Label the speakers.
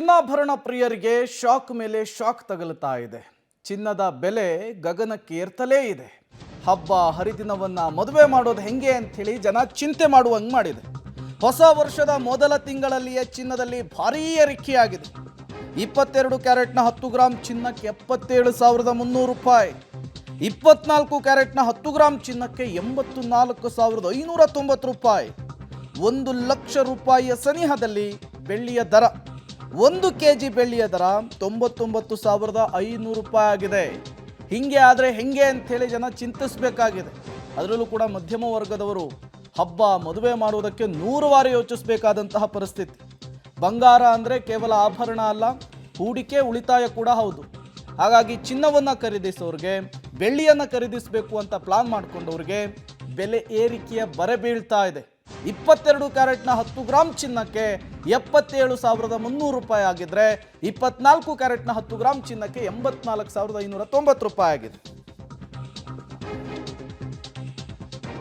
Speaker 1: ಚಿನ್ನಾಭರಣ ಪ್ರಿಯರಿಗೆ ಶಾಕ್ ಮೇಲೆ ಶಾಕ್ ತಗಲುತ್ತಾ ಇದೆ. ಚಿನ್ನದ ಬೆಲೆ ಗಗನಕ್ಕೇರ್ತಲೇ ಇದೆ. ಹಬ್ಬ ಹರಿದಿನವನ್ನ ಮದುವೆ ಮಾಡೋದು ಹೆಂಗೆ ಅಂಥೇಳಿ ಜನ ಚಿಂತೆ ಮಾಡುವಂಗೆ ಮಾಡಿದೆ. ಹೊಸ ವರ್ಷದ ಮೊದಲ ತಿಂಗಳಲ್ಲಿಯೇ ಚಿನ್ನದಲ್ಲಿ ಭಾರೀ ಏರಿಕೆಯಾಗಿದೆ. 22 ಕ್ಯಾರೆಟ್ನ 10 ಗ್ರಾಂ ಚಿನ್ನಕ್ಕೆ 77,300 ರೂಪಾಯಿ, 24 ಕ್ಯಾರೆಟ್ನ 10 ಗ್ರಾಂ ಚಿನ್ನಕ್ಕೆ 84,590 ರೂಪಾಯಿ, 1 ಲಕ್ಷ ರೂಪಾಯಿಯ ಸನಿಹದಲ್ಲಿ ಬೆಳ್ಳಿಯ ದರ. 1 ಕೆಜಿ ಬೆಳ್ಳಿಯ ದರ 99,500 ರೂಪಾಯಿ ಆಗಿದೆ. ಹಿಂಗೆ ಆದರೆ ಹೆಂಗೆ ಅಂಥೇಳಿ ಜನ ಚಿಂತಿಸಬೇಕಾಗಿದೆ. ಅದರಲ್ಲೂ ಕೂಡ ಮಧ್ಯಮ ವರ್ಗದವರು ಹಬ್ಬ ಮದುವೆ ಮಾಡುವುದಕ್ಕೆ 100 ಬಾರಿ ಯೋಚಿಸಬೇಕಾದಂತಹ ಪರಿಸ್ಥಿತಿ. ಬಂಗಾರ ಅಂದರೆ ಕೇವಲ ಆಭರಣ ಅಲ್ಲ, ಹೂಡಿಕೆ ಉಳಿತಾಯ ಕೂಡ ಹೌದು. ಹಾಗಾಗಿ ಚಿನ್ನವನ್ನು ಖರೀದಿಸೋರಿಗೆ, ಬೆಳ್ಳಿಯನ್ನು ಖರೀದಿಸಬೇಕು ಅಂತ ಪ್ಲಾನ್ ಮಾಡಿಕೊಂಡವ್ರಿಗೆ ಬೆಲೆ ಏರಿಕೆಯ ಬರೆ ಬೀಳ್ತಾ ಇದೆ. 22 ಕ್ಯಾರೆಟ್ನ 10 ಗ್ರಾಂ ಚಿನ್ನಕ್ಕೆ 77,300 ರೂಪಾಯಿ ಆಗಿದ್ರೆ 24 ಕ್ಯಾರೆಟ್ನ 10 ಗ್ರಾಂ ಚಿನ್ನಕ್ಕೆ 84,590 ರೂಪಾಯಿ ಆಗಿದೆ.